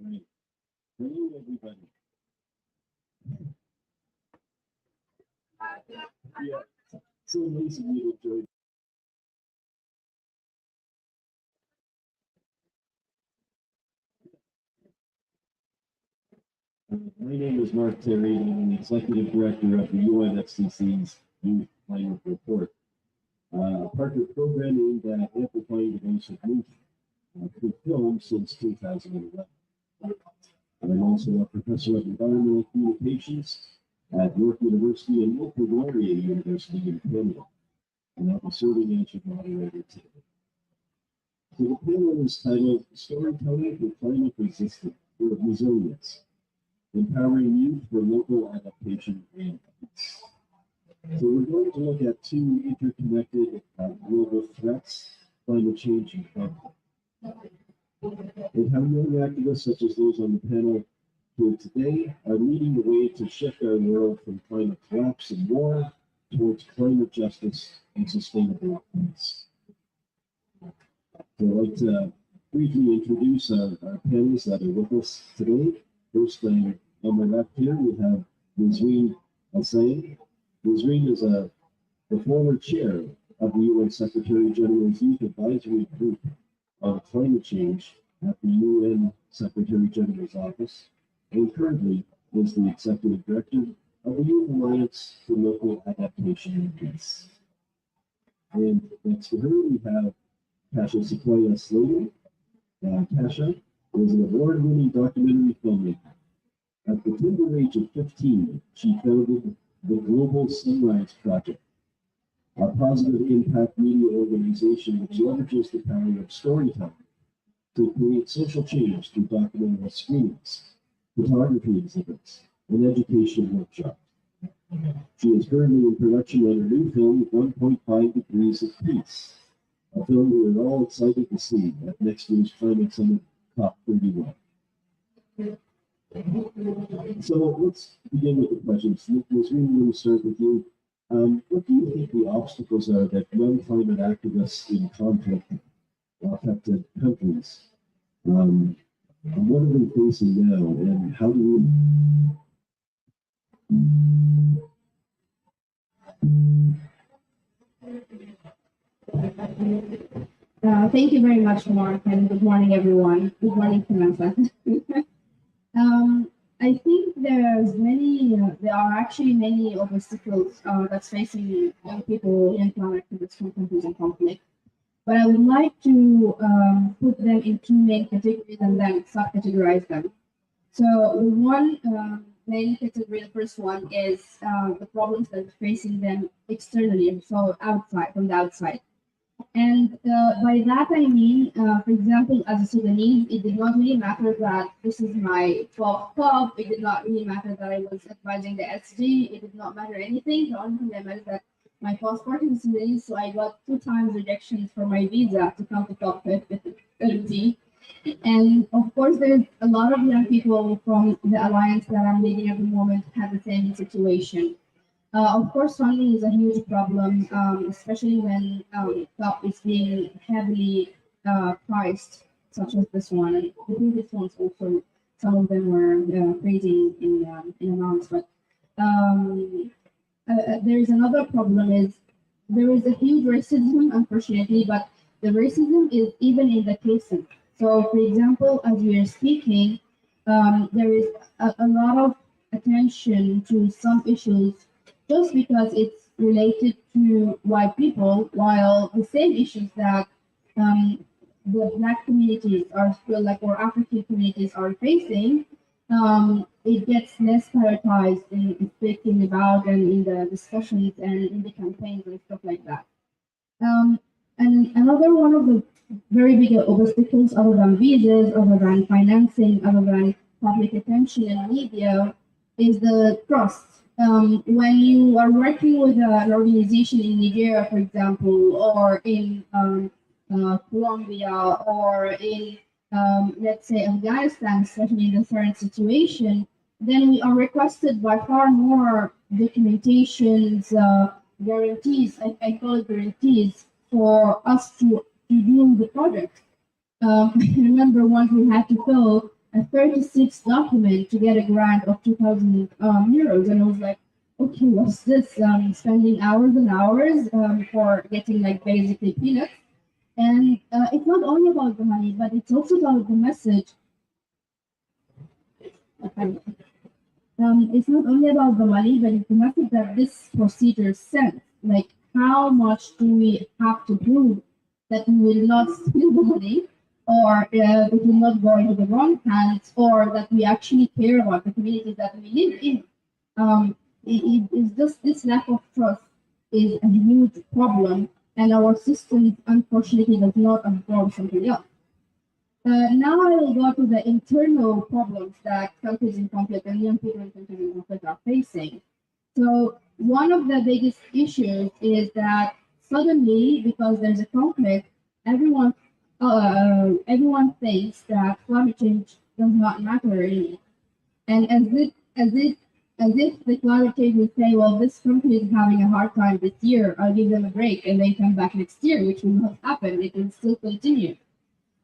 Right. Hello, everybody. Yeah, so nice of you to join. My name is Mark Terry, and I'm the Executive Director of the UNFCC's Youth Climate Report, a partner program aimed at amplifying the voice of youth through film since 2011. I'm also a professor of environmental communications at York University and local Laurier University in Canada, and I'll be serving as your moderator today. So the panel is titled Storytelling for Climate Resilience, Empowering Youth for Local Adaptation and Peace. So we're going to look at two interconnected global threats, climate change and conflict, and how young activists such as those on the panel here today are leading the way to shift our world from climate collapse and war towards climate justice and sustainable peace. So I'd like to briefly introduce our panelists that are with us today. First, on my left here, we have Nazreen Al-Sayed. Nazreen is the former chair of the UN Secretary General's Youth Advisory Group on Climate Change at the UN Secretary General's Office, and currently is the Executive Director of the Youth Alliance for Local Adaptation and Peace. And next to her, we have Kasia Sequoia Slater. Kasia is an award-winning documentary filmmaker. At the tender age of 15, she founded the Global Sunrise Project, a positive impact media organization which leverages the power of storytelling to create social change through documentary screenings, photography exhibits, and education workshops. She is currently in production on her new film, 1.5 Degrees of Peace, a film we're all excited to see at next year's Climate Summit COP31. So let's begin with the questions. Nazreen, we're going to start with you. What do you think the obstacles are that young climate activists in conflict affected countries? And what are they facing now, and how do we? Thank you very much, Mark, and good morning, everyone. Good morning, Samantha. I think there are actually many obstacles that's facing young people, young climate activists from countries in conflict. But I would like to put them in two main categories and then subcategorize them. So the one main category, the first one is the problems that are facing them externally, so outside, from the outside. And by that I mean, for example, as a Sudanese, it did not really matter that this is my 12th club. It did not really matter that I was advising the SG. It did not matter anything. The only thing that mattered that my passport is Sudanese, so I got 2 times rejections for my visa to come to COP30. And of course, there's a lot of young people from the alliance that I'm leading at the moment have the same situation. Of course, funding is a huge problem, especially when COP is being heavily priced, such as this one. And the previous ones also, some of them were crazy in amounts. But there is another problem is there is a huge racism, unfortunately, but the racism is even in the cases. So, for example, as we are speaking, there is a lot of attention to some issues just because it's related to white people, while the same issues that the Black communities are still or African communities are facing, it gets less prioritized in speaking about and in the discussions and in the campaigns and stuff like that. And another one of the very big obstacles, other than visas, other than financing, other than public attention and media, is the trust. When you are working with an organization in Nigeria, for example, or in Colombia, or in, let's say, Afghanistan, especially in the current situation, then we are requested by far more documentations, guarantees, I call it guarantees, for us to do the project. I remember once we had to fill a 36 document to get a grant of 2,000 euros. And I was like, okay, what's this? Spending hours and hours for getting like basically peanuts. And it's not only about the money, but it's also about the message. It's not only about the money, but it's the message that this procedure sends. Like, how much do we have to prove that we will not steal the money, or it will not go into the wrong hands, or that we actually care about the communities that we live in? It is just this lack of trust is a huge problem, and our system unfortunately does not absorb something else. Now I will go to the internal problems that countries in conflict and young people in countries in conflict are facing. So one of the biggest issues is that suddenly, because there's a conflict, everyone thinks that climate change does not matter anymore, and as if the climate change will say, well, this country is having a hard time this year, I'll give them a break, and they come back next year, which will not happen. It will still continue.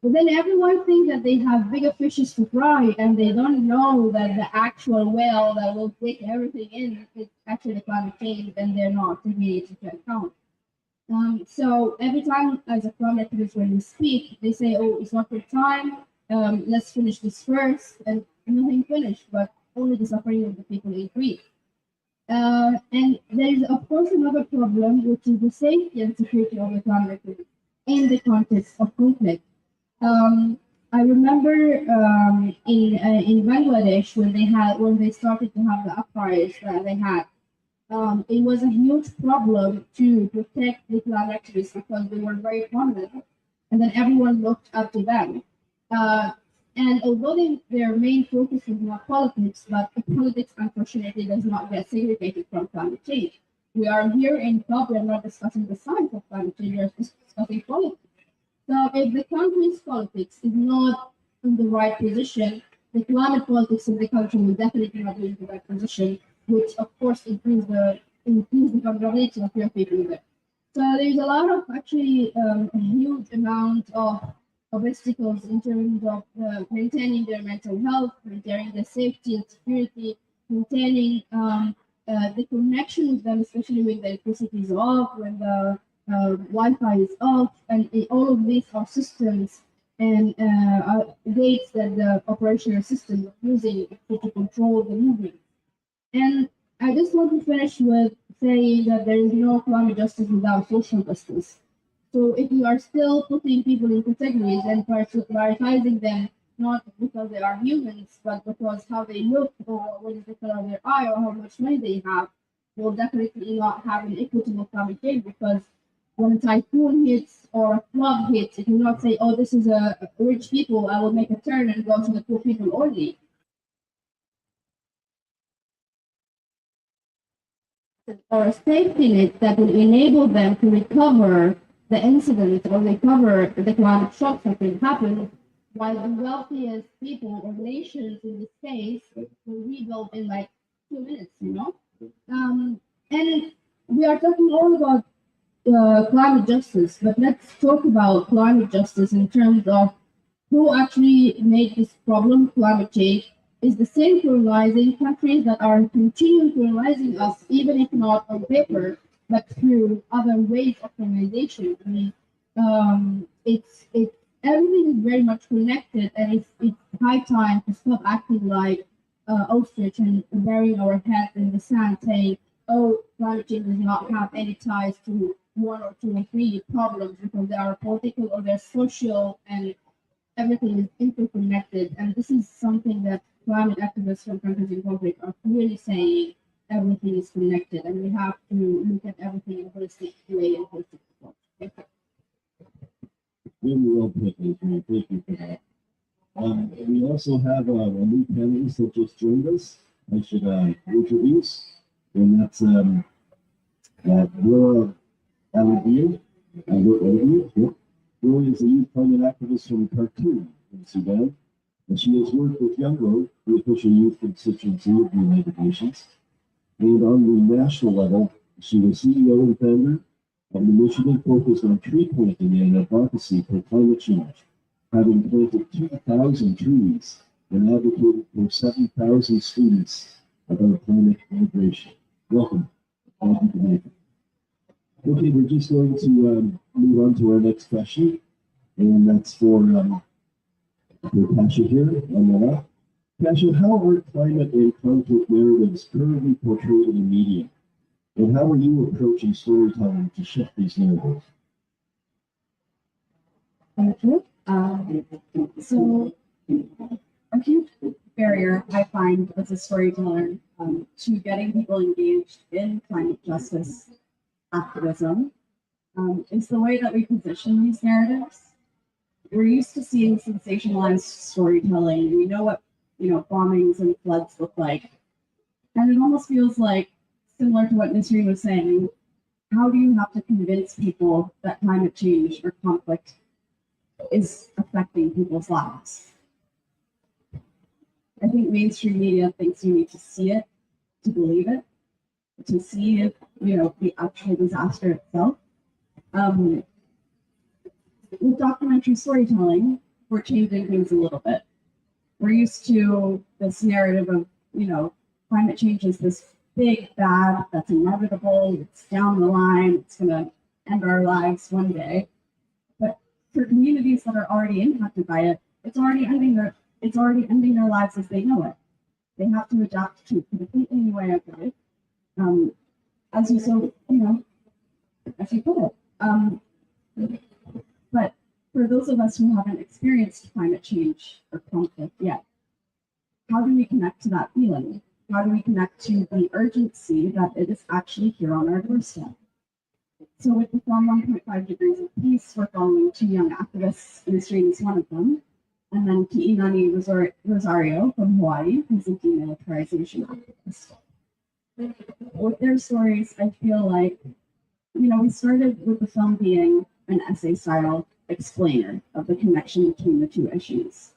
But then everyone thinks that they have bigger fishes to fry, and they don't know that the actual whale that will take everything in is actually the climate change, and they're not taking it into account. So every time as a climate activist, when we speak, they say, "Oh, it's not your time. Let's finish this first," and nothing finished, but only the suffering of the people increase. And there is, of course, another problem, which is the safety and security of the climate activists in the context of conflict. I remember in Bangladesh when they started to have the upfires that they had. It was a huge problem to protect the climate activists because they were very prominent, and then everyone looked up to them. Uh, and although their main focus is not politics, but politics unfortunately does not get segregated from climate change. We are here in COP, we are not discussing the science of climate change, we are discussing politics. So if the country's politics is not in the right position, the climate politics in the country will definitely not be in the right position, which of course increase the vulnerability of your people there. So there's a lot of actually a huge amount of obstacles in terms of maintaining their mental health, maintaining their safety and security, maintaining the connection with them, especially when the electricity is off, when the Wi-Fi is off, and all of these are systems and gates that the operational system is using to control the movement. And I just want to finish with saying that there is no climate justice without social justice. So if you are still putting people in categories and prioritizing them not because they are humans, but because how they look or what is the color of their eye or how much money they have, will definitely not have an equitable climate change because when a typhoon hits or a flood hits, it will not say, oh, this is a rich people, I will make a turn and go to the poor people only. Or a safety net that will enable them to recover the incident or recover the climate shocks that will happen, while the wealthiest people or nations in this case will rebuild in like 2 minutes, you know? And we are talking all about climate justice, but let's talk about climate justice in terms of who actually made this problem, climate change, is the same colonizing countries that are continuing colonizing us, even if not on paper, but through other ways of colonization. I mean, it's everything is very much connected, and it's high time to stop acting like ostrich and burying our heads in the sand, saying, "Oh, climate change does not have any ties to one or two or three problems because they are political or they're social and everything is interconnected." And this is something that climate activists from countries in conflict are clearly saying everything is connected and we have to look at everything in a holistic way and holistic approach. Thank you. Really well put, Adrian. Thank you for that. We also have a new panelist that just joined us. I should introduce, and that's Laura Aladir. Laura is a youth climate activist from Khartoum in Sudan, and she has worked with Young Road, the official youth constituency of the United Nations. And on the national level, she was CEO and founder of an initiative focused on tree planting and advocacy for climate change, having planted 2,000 trees and advocated for 7,000 students about climate migration. Welcome. Thank you for making. Okay, we're just going to move on to our next question, and that's for Pasha here on the left. Pasha, how are climate and conflict narratives currently portrayed in the media? And how are you approaching storytelling to shift these narratives? Thank you. So a huge barrier I find as a storyteller to getting people engaged in climate justice activism is the way that we position these narratives. We're used to seeing sensationalized storytelling. We know what bombings and floods look like, and it almost feels like similar to what Nisreen was saying. How do you have to convince people that climate change or conflict is affecting people's lives? I think mainstream media thinks you need to see it to believe it, to see if the actual disaster itself. With documentary storytelling, we're changing things a little bit. We're used to this narrative of climate change is this big bad that's inevitable. It's down the line. It's going to end our lives one day. But for communities that are already impacted by it, it's already ending their lives as they know it. They have to adapt to a completely new way of life. As you put it. But for those of us who haven't experienced climate change or conflict yet, how do we connect to that feeling? How do we connect to the urgency that it is actually here on our doorstep? So with the film 1.5 Degrees of Peace, we're following two young activists, Nisreen is one of them, and then Ki'inani Rosario from Hawaii, who's a demilitarization activist. With their stories, I feel like, we started with the film being an essay-style explainer of the connection between the two issues.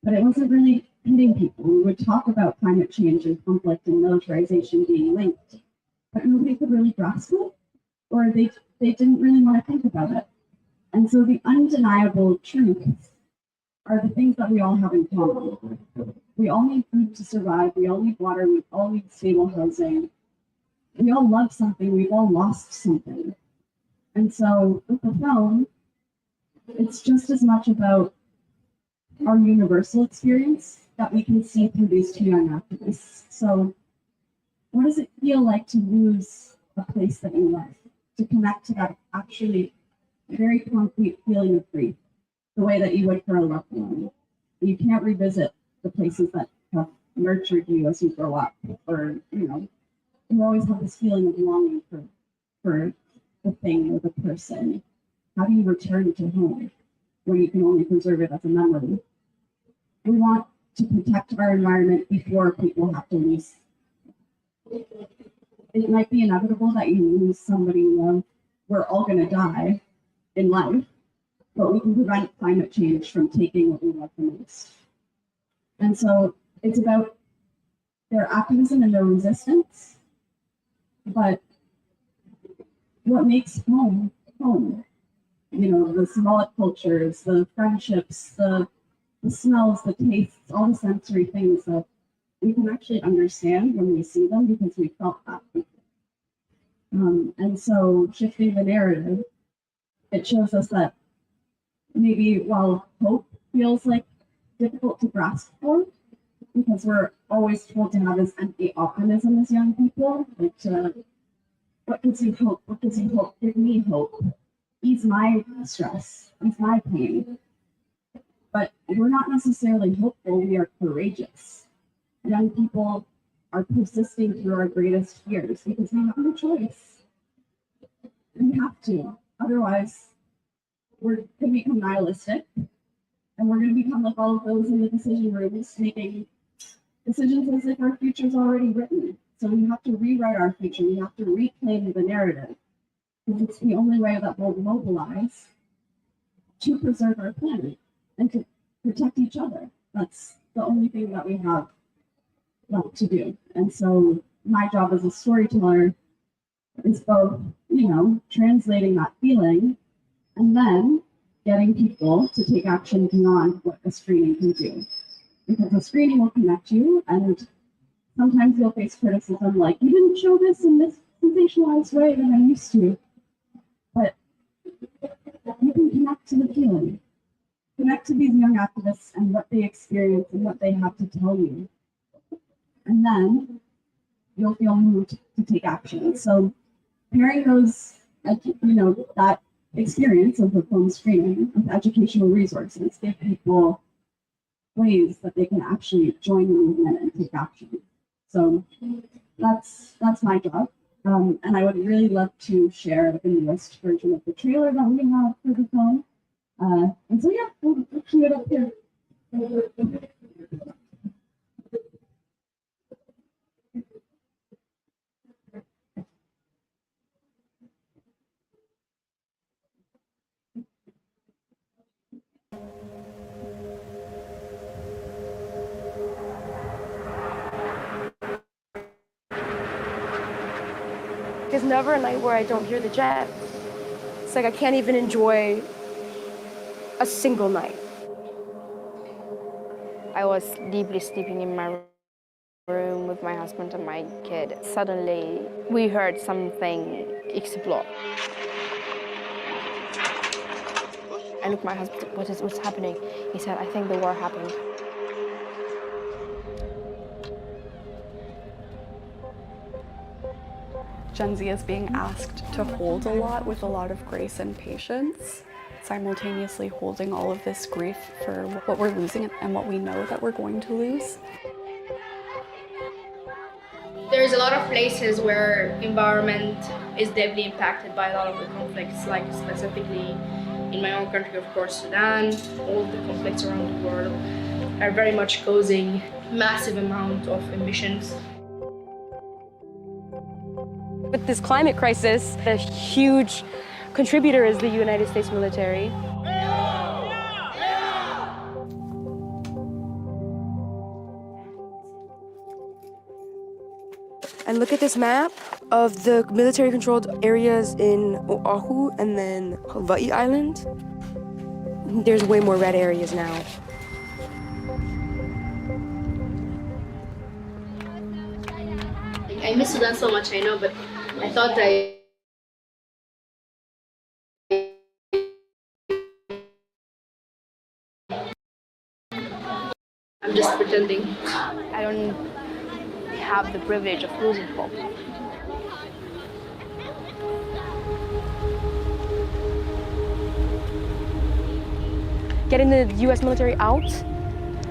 But it wasn't really hitting people. We would talk about climate change and conflict and militarization being linked, but nobody could really grasp it, or they didn't really want to think about it. And so the undeniable truths are the things that we all have in common. We all need food to survive. We all need water. We all need stable housing. We all love something. We've all lost something. And so with the film, it's just as much about our universal experience that we can see through these two young activists. So what does it feel like to lose a place that you love? To connect to that actually very concrete feeling of grief, the way that you would for a loved one. You can't revisit the places that have nurtured you as you grow up, or you always have this feeling of longing for the thing or the person. How do you return to home when you can only preserve it as a memory? We want to protect our environment before people have to lose. It might be inevitable that you lose somebody you love. We're all going to die in life, but we can prevent climate change from taking what we love the most. And so it's about their activism and their resistance, but what makes home home? The symbolic cultures, the friendships, the smells, the tastes, all the sensory things that we can actually understand when we see them because we felt that. And so shifting the narrative, it shows us that maybe while hope feels like difficult to grasp for, because we're always told to have this empty optimism as young people, like what gives you hope? What gives you hope? Give me hope. Ease my stress. Ease my pain. But we're not necessarily hopeful. We are courageous. Young people are persisting through our greatest fears because we have no choice. We have to. Otherwise, we're going to become nihilistic, and we're going to become like all of those in the decision rooms making decisions as if our future is already written. So we have to rewrite our future. We have to reclaim the narrative, because it's the only way that we'll mobilize to preserve our planet and to protect each other. That's the only thing that we have left to do. And so my job as a storyteller is both, translating that feeling and then getting people to take action beyond what a screening can do. because the screening will connect you, and sometimes you'll face criticism like, you didn't show this in this sensationalized way that I'm used to. But you can connect to the feeling, connect to these young activists and what they experience and what they have to tell you. And then you'll feel moved to take action. So pairing those, that experience of the film screening with educational resources give people ways that they can actually join the movement and take action. So that's my job. And I would really love to share the newest version of the trailer that we have for the film. And so yeah, we'll cue it up here. There's never a night where I don't hear the jet. It's like I can't even enjoy a single night. I was deeply sleeping in my room with my husband and my kid. Suddenly, we heard something explode. I looked at my husband, what's happening? He said, I think the war happened. Gen Z is being asked to hold a lot with a lot of grace and patience, simultaneously holding all of this grief for what we're losing and what we know that we're going to lose. There's a lot of places where environment is deeply impacted by a lot of the conflicts, like specifically in my own country, of course, Sudan. All the conflicts around the world are very much causing massive amount of emissions. With this climate crisis, a huge contributor is the United States military. And look at this map of the military-controlled areas in Oahu and then Hawaii Island. There's way more red areas now. I miss Sudan so much, I know, but I thought I'm just pretending. I don't have the privilege of losing hope. Getting the US military out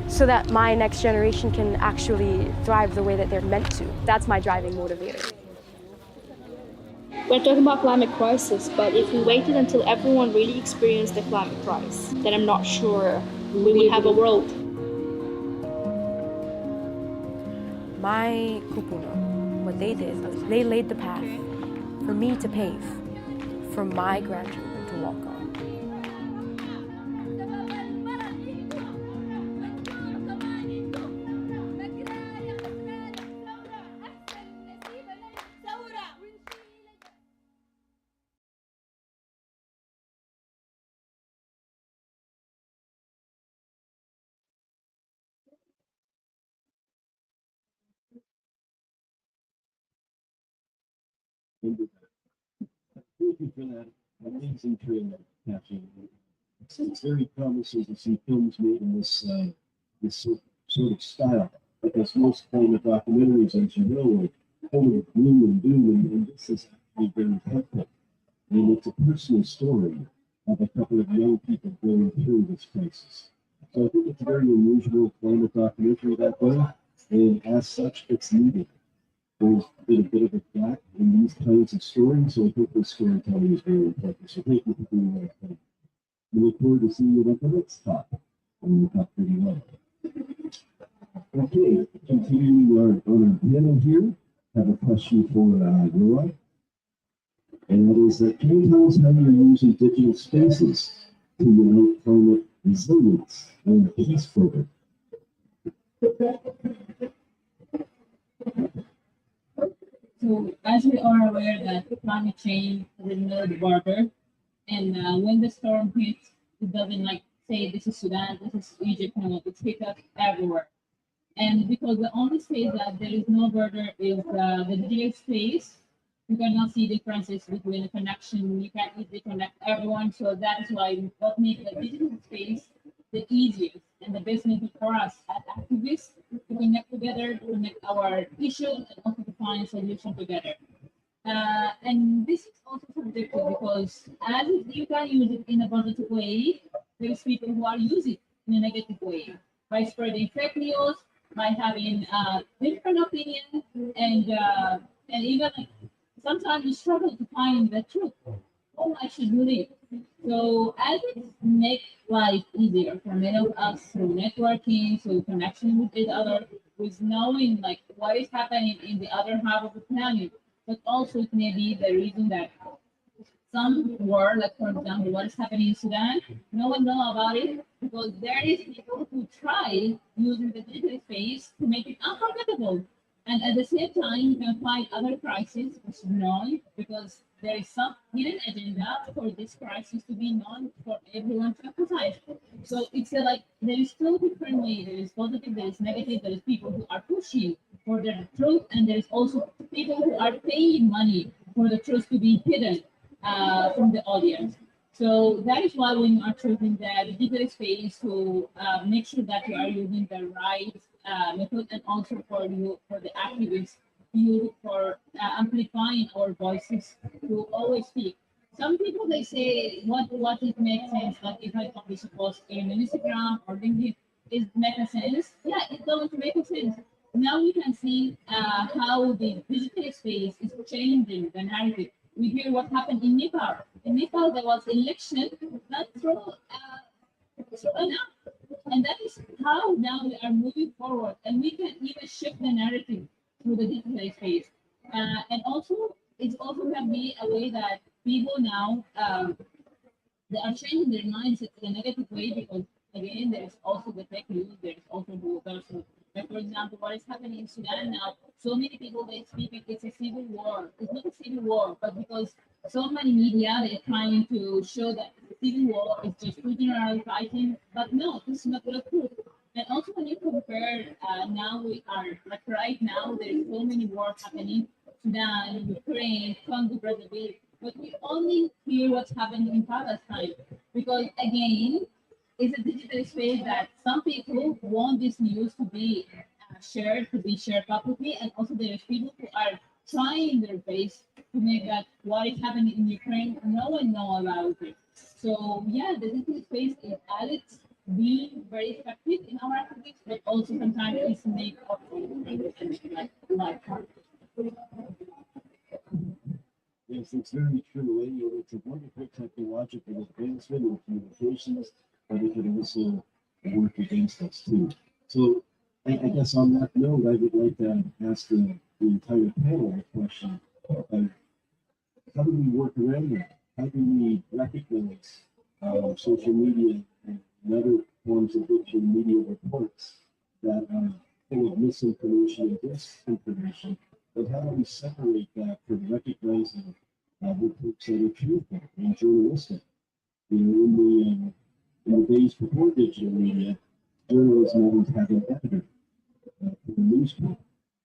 so that my next generation can actually thrive the way that they're meant to. That's my driving motivator. We're talking about climate crisis, but if we waited until everyone really experienced the climate crisis, then I'm not sure we would have a world. My kupuna, what they did was they laid the path for me to pave, for my grandchildren to walk on. Thank you for that amazing trailer caption. It's very promising to see films made in this sort of style, because most climate documentaries, as you know, are full of gloom and doom, and this is actually very helpful. And it's a personal story of a couple of young people going through this crisis. So I think it's a very unusual climate documentary that way, and as such, it's needed. There's been a bit of a gap in these kinds of stories, so I think this storytelling is very important. So thank you for doing that. We look forward to seeing you at the next talk. And you got pretty well. Okay, continuing on our panel here, I have a question for Roy. And that is that, can you tell us how you're using digital spaces to unite climate resilience and peace forward? So, as we are aware that climate change will know the border, and when the storm hits, it doesn't like say this is Sudan, this is Egypt, it's hit us everywhere. And because the only space that there is no border is the digital space, you cannot see differences between the connection. You can easily connect everyone. So that is why what makes the digital space the easiest and the best method for us as activists to connect together, to connect our issues, and also to find solutions together. And this is also subjective because as you can use it in a positive way, there's people who are using it in a negative way by spreading fake news, by having different opinions, and even like, sometimes you struggle to find the truth. Oh, I should believe. So as it makes life easier for many of us through networking, through connection with each other, with knowing like what is happening in the other half of the planet, but also it may be the reason that some war, like for example, what is happening in Sudan, no one know about it because there is people who try using the digital space to make it unforgettable. And at the same time, you can find other crises which is known because there is some hidden agenda for this crisis to be known for everyone to emphasize. So it's like there is two different ways. There is positive, there is negative, there is people who are pushing for the truth, and there is also people who are paying money for the truth to be hidden from the audience. So that is why when you are choosing the digital space to make sure that you are using the right method, and also for you for the activists you for amplifying our voices to always speak. Some people they say what it makes sense, like if I publish a post in Instagram or LinkedIn, is make a sense. Yeah, it's going to make a sense. Now we can see how the digital space is changing the narrative. We hear what happened in Nepal. In Nepal, there was election not through an app, and that is how now we are moving forward, and we can even shift the narrative through the digital space. And also, it's also can be a way that people now they are changing their mindset in a negative way because again there is also the fake news, there is also who also like for example what is happening in Sudan now, so many people they speak it's a civil war. It's not a civil war, but because so many media they're trying to show that the civil war is just two generals fighting, but no, this is not the truth. And also when you compare now we are like right now there is so many wars happening, Sudan, Ukraine, Congo, Brazzaville, but we only hear what's happening in Palestine because again, it's a digital space that some people want this news to be shared, to be shared publicly, and also there is people who are trying their best to make that what is happening in Ukraine, no one know about it. So yeah, the digital space is at its being very effective in our activities, but also sometimes it's make up for like Yes, it's very true. It's a wonderful technological advancement in communications, but it can also work against us too. So I guess on that note, I would like to ask the entire panel a question. How do we work around that? How do we recognize social media and other forms of digital media reports that are full of misinformation and disinformation? But how do we separate that from recognizing reports that are truthful and journalistic? You know, in the days before digital media, journalism always had an editor for the newspaper,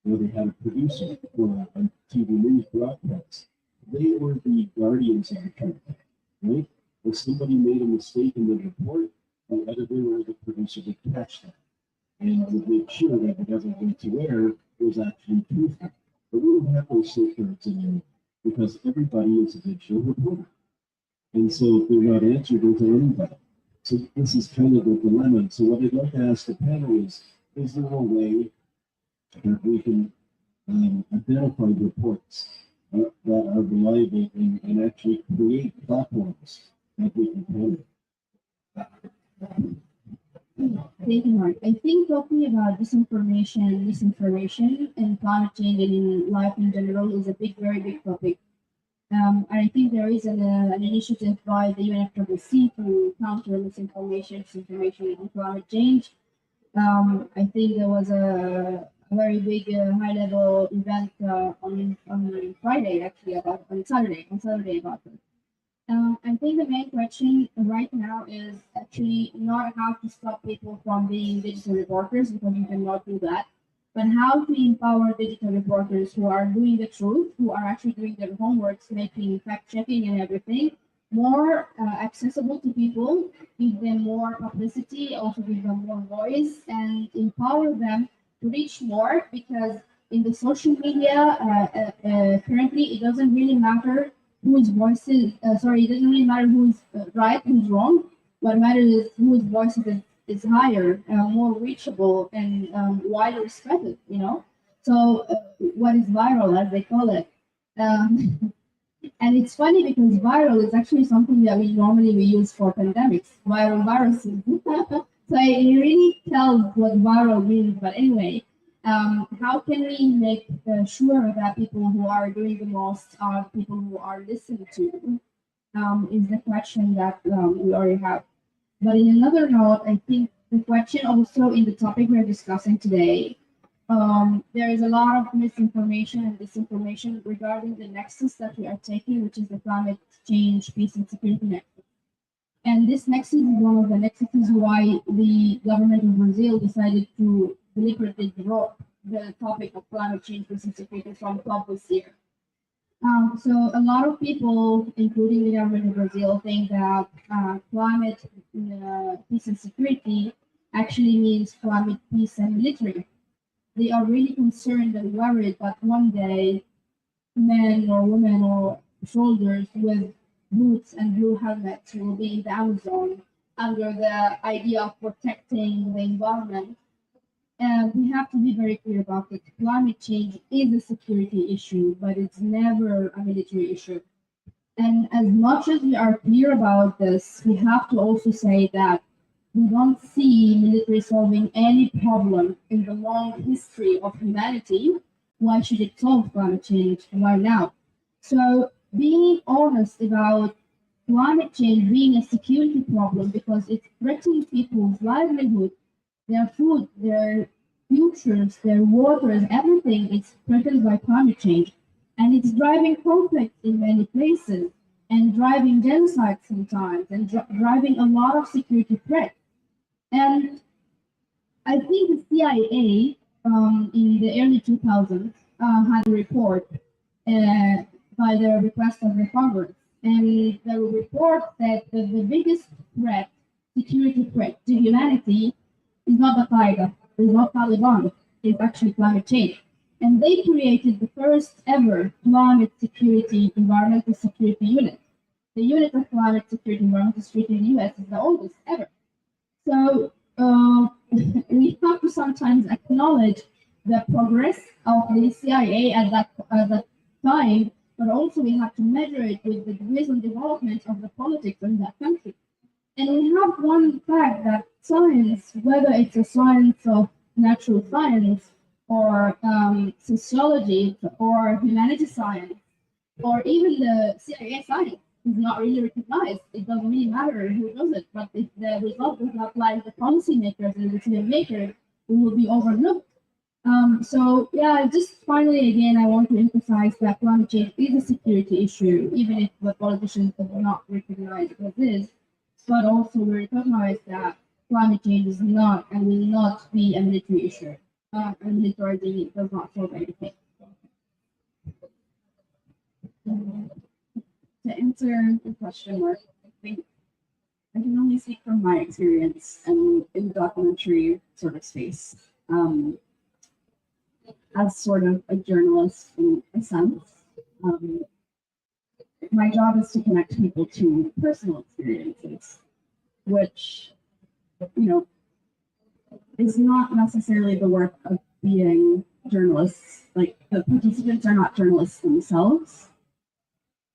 or they had a producer for a TV news broadcast. They were the guardians of the truth, right? If somebody made a mistake in the report, the editor or the producer would catch that and would make sure that whatever went to air was actually truthful. But we don't have those safeguards anymore because everybody is a digital reporter. And so if they're not answerable to anybody. So this is kind of the dilemma. So what I'd like to ask the panel is there a way that we can identify reports that are reliable and actually create platforms that we can handle? Thank you, Mark. I think talking about disinformation, misinformation, and climate change and in life in general is a very big topic. And I think there is an initiative by the UNFCCC to counter misinformation, disinformation, and climate change. I think there was a very big high-level event on Friday, actually, on Saturday about it. I think the main question right now is actually not how to stop people from being digital reporters, because you cannot do that, but how to empower digital reporters who are doing the truth, who are actually doing their homeworks, making fact checking and everything more accessible to people, give them more publicity, also give them more voice, and empower them to reach more. Because in the social media, currently, it doesn't really matter whose voice is, sorry, it doesn't really matter who's right, who's wrong. What matters is whose voice is higher, more reachable, and wider spread, you know? So, what is viral, as they call it? Um, and it's funny because viral is actually something that we use for pandemics, viral viruses. So it really tells what viral means. But anyway, how can we make sure that people who are doing the most are people who are listened to? Is the question that we already have. But in another note, I think the question also in the topic we're discussing today, there is a lot of misinformation and disinformation regarding the nexus that we are taking, which is the climate change, peace, and security nexus. And this nexus is one of the nexuses why the government of Brazil decided to deliberately drop the topic of climate change, peace, and security from top this year. So a lot of people, including the government of Brazil, think that climate peace and security actually means climate peace and military. They are really concerned and worried that one day men or women or soldiers with boots and blue helmets will be in the Amazon under the idea of protecting the environment. And we have to be very clear about that. Climate change is a security issue, but it's never a military issue. And as much as we are clear about this, we have to also say that we don't see military solving any problem in the long history of humanity. Why should it solve climate change right now? So being honest about climate change being a security problem because it's threatening people's livelihood, their food, their futures, their waters, everything is threatened by climate change. And it's driving conflict in many places and driving genocide sometimes and driving a lot of security threats. And I think the CIA in the early 2000s had a report by the request of the Congress. And the report said that the biggest threat, security threat to humanity is not the Qaeda, is not Taliban, it's actually climate change. And they created the first ever climate security environmental security unit. The unit of climate security environmental security in the US is the oldest ever. So we have to sometimes acknowledge the progress of the CIA at that time, but also we have to measure it with the recent development of the politics in that country. And we have one fact that science, whether it's a science of natural science or sociology or humanities science, or even the CIA science, is not really recognized. It doesn't really matter who does it, but if the result does not like the policymakers and the decision makers, it will be overlooked. So yeah, just finally again, I want to emphasize that climate change is a security issue, even if the politicians do not recognize it as is, but also we recognize that climate change is not and will not be a military issue. And militarizing does not solve anything. To answer the question, Mark, I think I can only speak from my experience and in the documentary sort of space. As sort of a journalist in a sense, my job is to connect people to personal experiences, which, you know, is not necessarily the work of being journalists. Like the participants are not journalists themselves.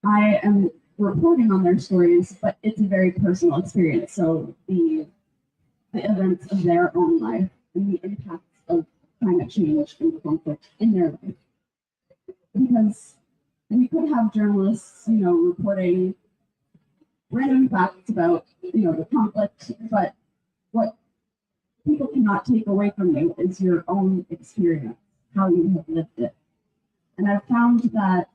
I am reporting on their stories, but it's a very personal experience. So the events of their own life and the impacts of climate change and conflict in their life. Because we could have journalists, you know, reporting random facts about, you know, the conflict, but what people cannot take away from you is your own experience, how you have lived it. And I've found that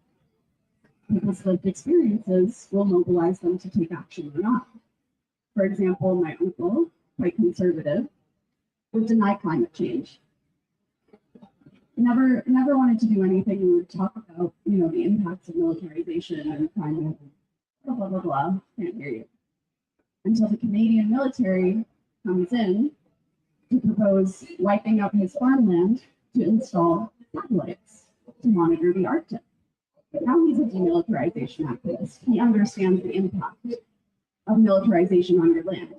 people's lived experiences will mobilize them to take action or not. For example, my uncle, quite conservative, would deny climate change. Never wanted to do anything and would talk about, the impacts of militarization and climate, blah, blah, blah, blah. Can't hear you. Until the Canadian military comes in to propose wiping out his farmland to install satellites to monitor the Arctic. But now he's a demilitarization activist. He understands the impact of militarization on your land.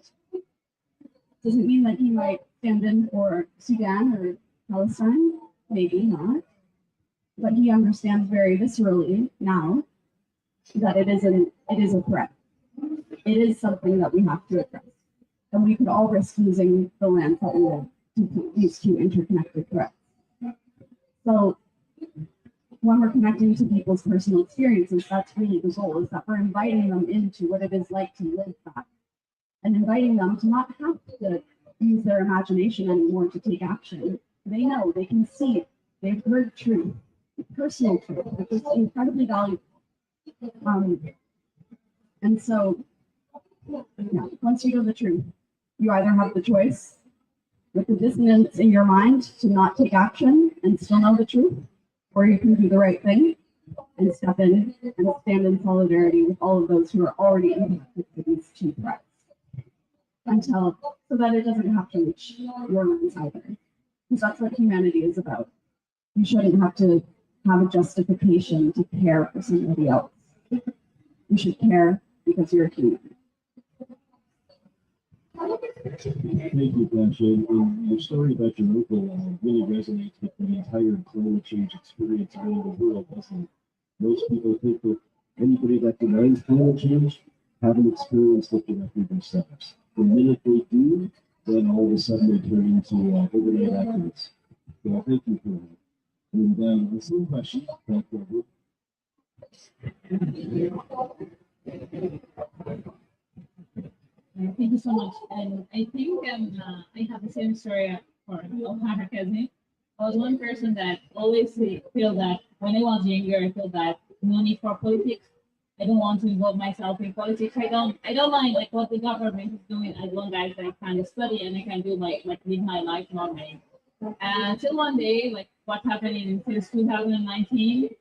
Does it mean that he might stand in for Sudan or Palestine? Maybe not. But he understands very viscerally now that it is a threat. It is something that we have to address. And we could all risk losing the land that we live to these two interconnected threats. So when we're connecting to people's personal experiences, that's really the goal, is that we're inviting them into what it is like to live that, and inviting them to not have to use their imagination anymore to take action. They know, they can see it, they've heard truth, personal truth, which is incredibly valuable. And so, once you know the truth, you either have the choice with the dissonance in your mind to not take action and still know the truth, or you can do the right thing and step in and stand in solidarity with all of those who are already impacted by these two threats, so that it doesn't have to reach your ones either. Because that's what humanity is about. You shouldn't have to have a justification to care for somebody else. You should care because you're a human. Thank you, Blanche. And your story about your uncle really resonates with the entire climate change experience around the world, doesn't it? Most people think that anybody that denies climate change haven't experienced it directly themselves. The minute they do, then all of a sudden they turn into overnight activists. So thank you for that. And the same question, back over. Thank you so much. And I think I have the same story for Harakezmi. I was one person that always feel that when I was younger, I feel that no need for politics. I don't want to involve myself in politics. I don't mind like what the government is doing as long as I can study and I can do like live my life normally. Until one day, like what happened since 2019,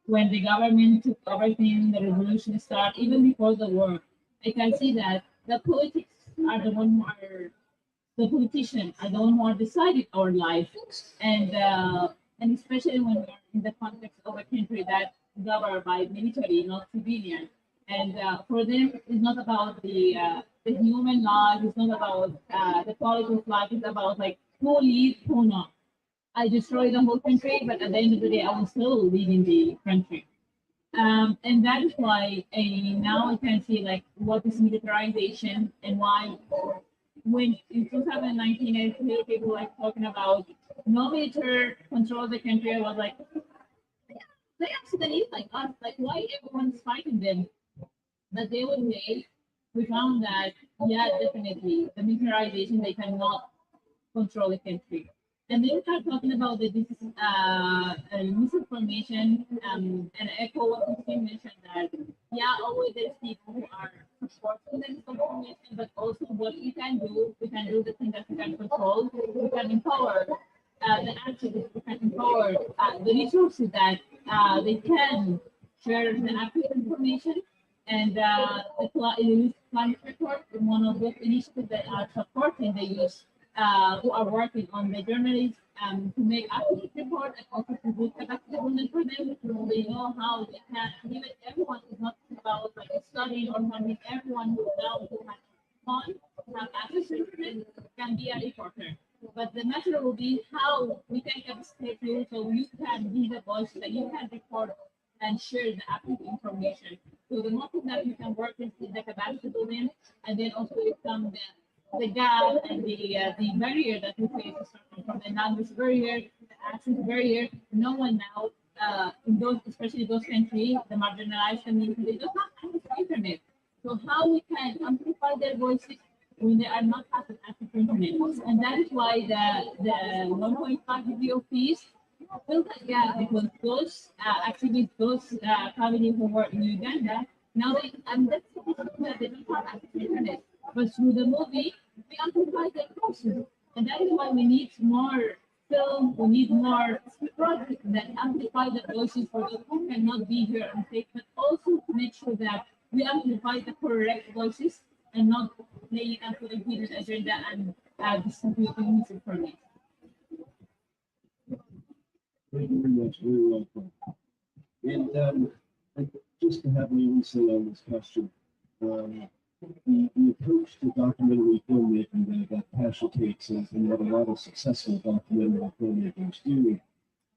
when the government took everything, the revolution started, even before the war, I can see that the politics are the one who are the politicians are the one who are deciding our life, and especially when we're in the context of a country that governed by military, not civilian, and for them it's not about the human life, it's not about the quality of life, it's about like who live, who not. I destroy the whole country, but at the end of the day, I will still live in the country. And that is why now I can see like what is militarization and why when in 2019 I hear people like talking about no military control the country, I was like, they actually is like us, like why everyone's fighting them? But they would say we found that yeah, definitely the militarization they cannot control the country. And then we start talking about the misinformation and echo what you mentioned that yeah, always there's people who are supporting the misinformation, but also what we can do the thing that we can control, we can empower the activists, we can empower the resources that they can share the accurate information. And the climate report is one of those initiatives that are supporting the youth who are working on the journalism to make accurate report and also to do capacity building for them so they know how they can even everyone is not about like studying or having everyone who knows who has fun, have access to internet can be a reporter. But the matter will be how we can capacitate you so you can be the voice that you can report and share the accurate information. So the most that you can work is the capacity building, and then also become the gap and the barrier that we face from the language barrier, the access barrier. No one now in those, especially those countries, the marginalized community, they don't have access to internet. So how we can amplify their voices when they are not access to internet? And that is why the 1.5 degree of peace fill that gap because those activists, those families who were in Uganda, now they, and that's the issue that they don't have access to internet. But through the movie, we amplify their voices. And that is why we need more film, we need more projects that amplify the voices for those who cannot be here on stage, but also to make sure that we amplify the correct voices and not playing up to the hidden agenda and distributing misinformation. Thank you very much. Very well put. And just to have me say on this question, the approach to documentary filmmaking that Pasha takes and what a lot of successful documentary filmmakers do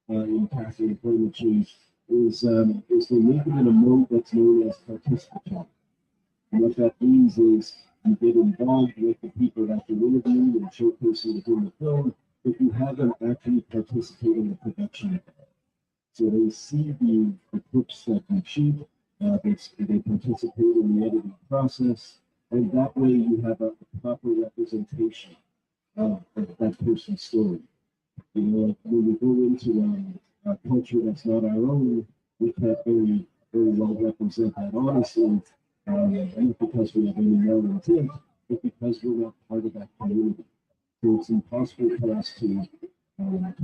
in tackling climate change is they make it in a mode that's known as participatory. And what that means is you get involved with the people that you're interviewing and showcasing within the film, but you have them actually participate in the production of it. So they see the clips that you shoot, they participate in the editing process, and that way you have a proper representation of that person's story. You know, like when we go into a culture that's not our own, we can't very well represent that honestly, not because we have any ill intent, but because we're not part of that community. So it's impossible for us to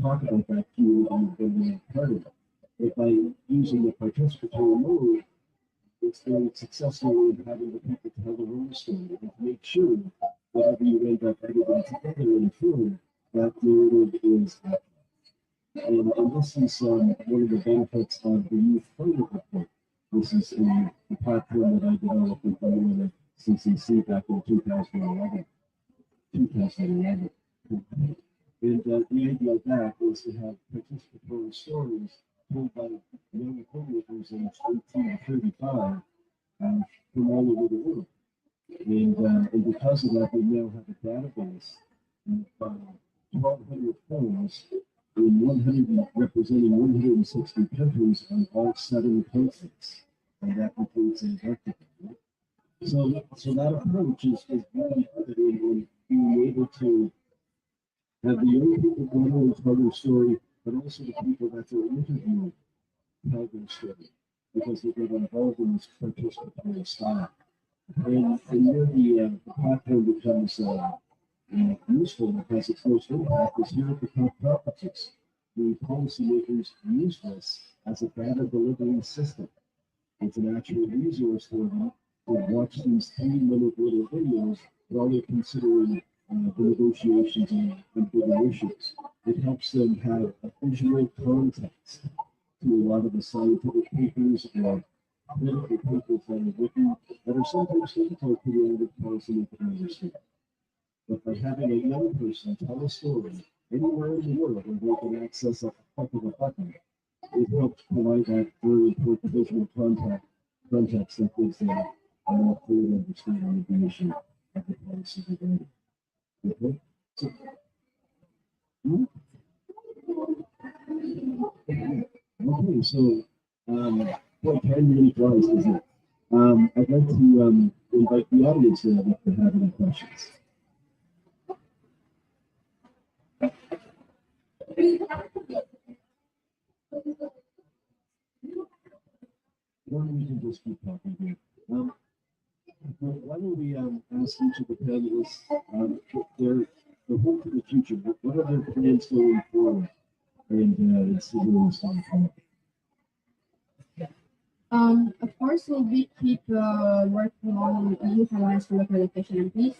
talk about that community when we're not part of it. But by using the participatory mode, it's very successful in having the people tell their own story and make sure whatever you end up editing together in a film, that narrative is accurate. And this is one of the benefits of the Youth Climate Report. This is a platform that I developed with the CCC back in 2011. And the idea of that is to have participatory stories told by young filmmakers aged 18 to 35 from all over the world. And because of that, we now have a database of 1,200 films in 100 representing 160 countries on all 7 continents, and that includes Antarctica. So that approach is really good in being able to have the young people not only tell their story, but also the people that they're interviewing tell their story, because they get involved in this participatory style. And where the platform becomes useful and has its most impact is here at the top conferences. The policymakers use this as a data delivery system. It's an actual resource for them to watch these 3-minute little videos while they're considering the negotiations and bigger issues. It helps them have a visual context to a lot of the scientific papers or political papers that are written that are sometimes difficult for the average policymaker to understand. But by having a young person tell a story anywhere in the world where they can access a click of a button, it helps provide that very important visual context that gives them a more clear understanding of the issue of the policy debated. Okay, so, okay, so boy, time really flies, doesn't it? I'd like to invite the audience if they have any questions. Or we can just keep talking here. Why don't we ask each of the panelists their hope for the future? What are their plans going forward? And see where it's going from. Of course, we'll keep working on youth alliance for local education and peace,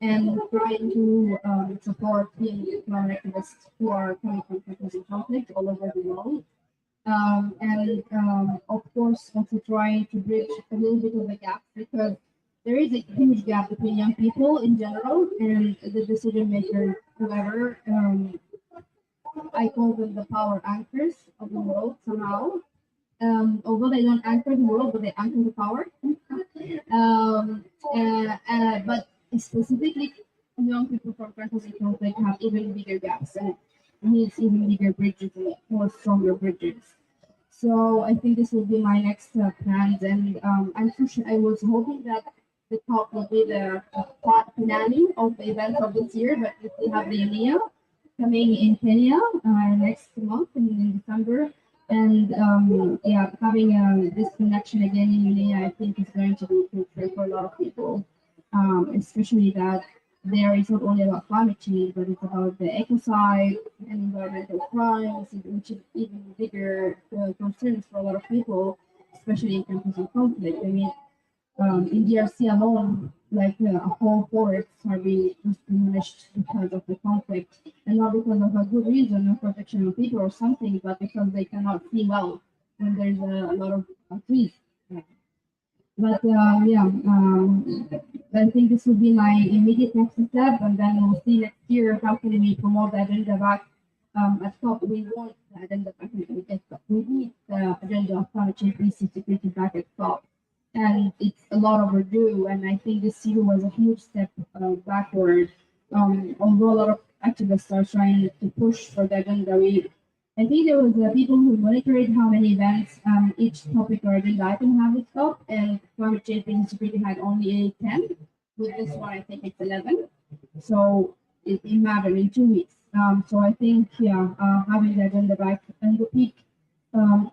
and trying to support young activists who are coming from countries in conflict all over the world. And of course, also trying to bridge a little bit of the gap, because there is a huge gap between young people in general and the decision makers, whoever. I call them the power anchors of the world somehow. Although they don't anchor the world, but they anchor the power. But specifically, young people from countries in conflict have even bigger gaps and needs even bigger bridges and more stronger bridges. So I think this will be my next plans, and unfortunately, I was hoping that the talk will be the finale of the events of this year, but we have the EMEA, coming in Kenya next month in December. And yeah, having this connection again in Guinea, I think is going to be fruitful for a lot of people, especially that there is not only about climate change, but it's about the ecocide and environmental crimes, which is even bigger concerns for a lot of people, especially in countries in conflict. I mean, in DRC alone, like whole forests are being diminished because of the conflict, and not because of a good reason of protection of people or something, but because they cannot see well when there's a lot of trees. But yeah, I think this will be my immediate next step, and then we'll see next year how can we promote the agenda back at top. We want the agenda back. We need the agenda of climate change, peace, and security back at top, and it's a lot overdue. And I think this year was a huge step backward. Although a lot of activists are trying to push for the agenda, I think there was people who monitored how many events each topic or agenda item have its top, and climate change and security had only 10. With this one, I think it's 11. So it happened in 2 weeks. So I think, yeah, having the agenda back and the peak,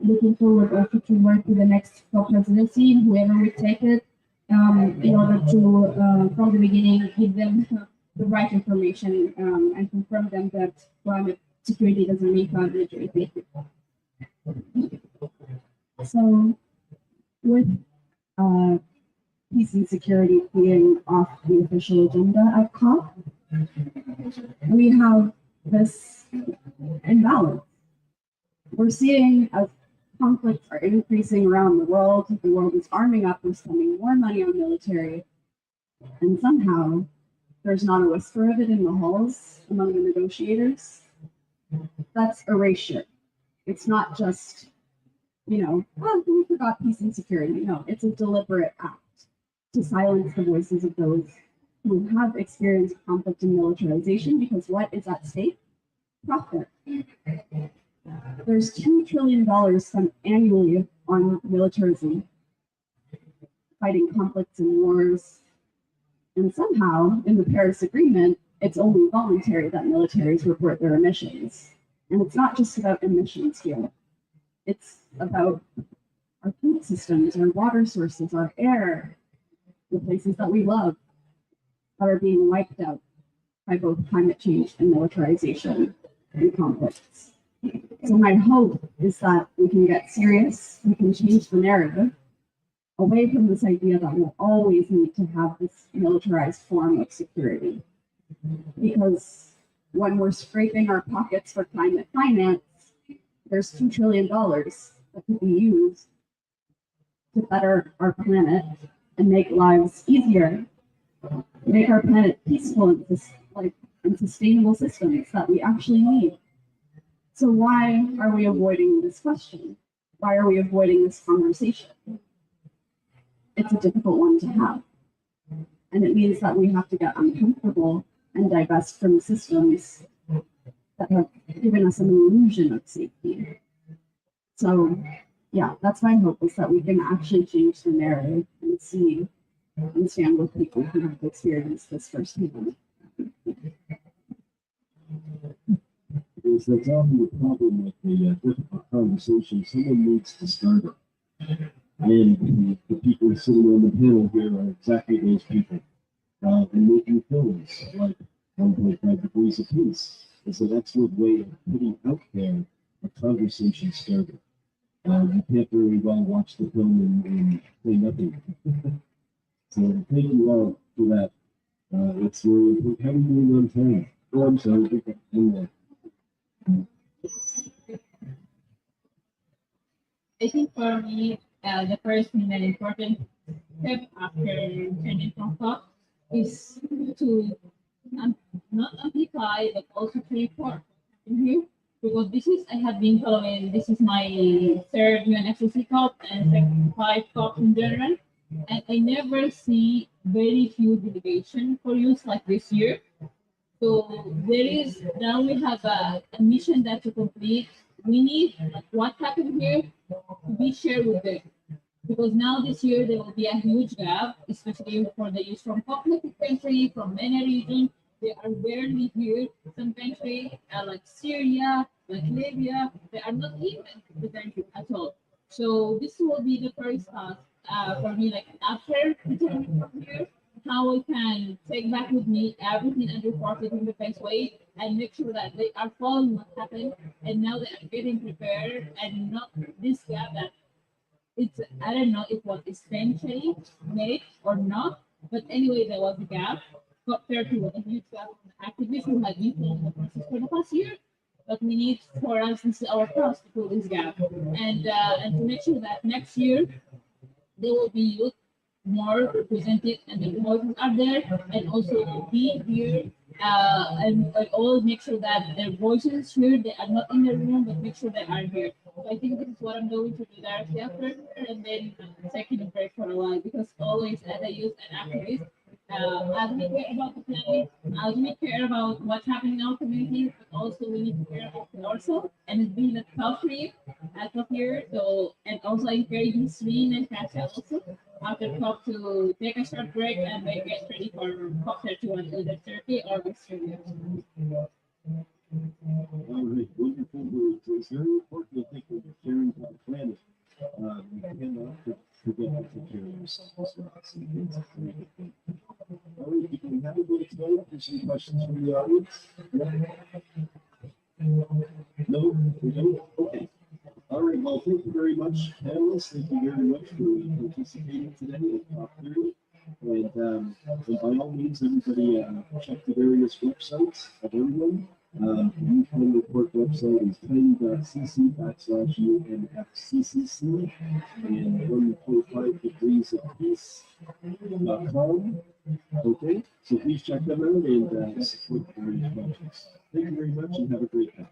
looking forward also to work with the next top presidency, whoever will take it, in order to, from the beginning, give them the right information and confirm them that climate security doesn't mean climate neutrality. So, with peace and security being off the official agenda at COP, we have this imbalance. We're seeing as conflicts are increasing around the world is arming up, we're spending more money on military, and somehow there's not a whisper of it in the halls among the negotiators. That's erasure. It's not just, oh, we forgot peace and security. No, it's a deliberate act to silence the voices of those who have experienced conflict and militarization, because what is at stake? Profit. There's $2 trillion spent annually on militarism, fighting conflicts and wars. And somehow, in the Paris Agreement, it's only voluntary that militaries report their emissions. And it's not just about emissions here. It's about our food systems, our water sources, our air, the places that we love that are being wiped out by both climate change and militarization and conflicts. So my hope is that we can get serious, we can change the narrative away from this idea that we'll always need to have this militarized form of security. Because when we're scraping our pockets for climate finance, there's $2 trillion that could be used to better our planet and make lives easier, make our planet peaceful and sustainable systems that we actually need. So why are we avoiding this question? Why are we avoiding this conversation? It's a difficult one to have. And it means that we have to get uncomfortable and divest from systems that have given us an illusion of safety. So yeah, that's my hope, is that we can actually change the narrative and see and stand with people who have experienced this firsthand. Is that's often the problem with the difficult conversation. Someone needs to start it. And the people sitting on the panel here are exactly those people. And making films like 1.5 Degrees of Peace is an excellent way of putting out there a conversation starter. You can't very well watch the film and say nothing. So thank you all for that. It's really important. How are you doing on time? Oh, I'm sorry. I think for me, the first and an important step after turning from thought is to not amplify, but also to report. Because I have been following, this is my third UNFCCC COP and second 5 COP in general, and I never see very few delegation for use like this year. So now we have a mission that to complete. We need what happened here to be shared with them. Because now this year there will be a huge gap, especially for the use from conflicted country, from many regions, They are rarely here. Some countries, like Syria, like Libya, they are not even the country at all. So this will be the first task for me, like after returning from here, how I can take back with me everything and report it in the best way and make sure that they are following what happened and now they are getting prepared and not this gap that it's I don't know if what is essentially made or not, but anyway there was a gap compared to a huge gap of activists who had been following the process for the past year. But we need for us this is our task to fill this gap and to make sure that next year they will be youth more represented and the voices are there and also be here and always make sure that their voices here they are not in the room but make sure they are here. So I think this is what I'm going to do directly after and then taking a break for a while because always as a youth and activist as we care about the planet, as we care about what's happening in our community, but also we need to care about ourselves and it's been a tough year as of here. So and also encouraging Sreen and Kasia also after COP to take a short break and then get ready for COP 31 either Turkey or Australia. All right, wonderful words. It's very important, I think, when you're caring for the planet. You cannot forget to take care of yourself as well. So it's very good. All right, do we have a minute tonight? There's any questions from the audience? No, we don't? Okay. All right, well, thank you very much, panelists. Thank you very much for participating today at Talk Theory. And by all means, everybody check the various websites of everyone. The Youth Climate Report website is tiny.cc/UNFCCC and 145 degrees of peace.com. Okay, so please check them out and support the various projects. Thank you very much and have a great day.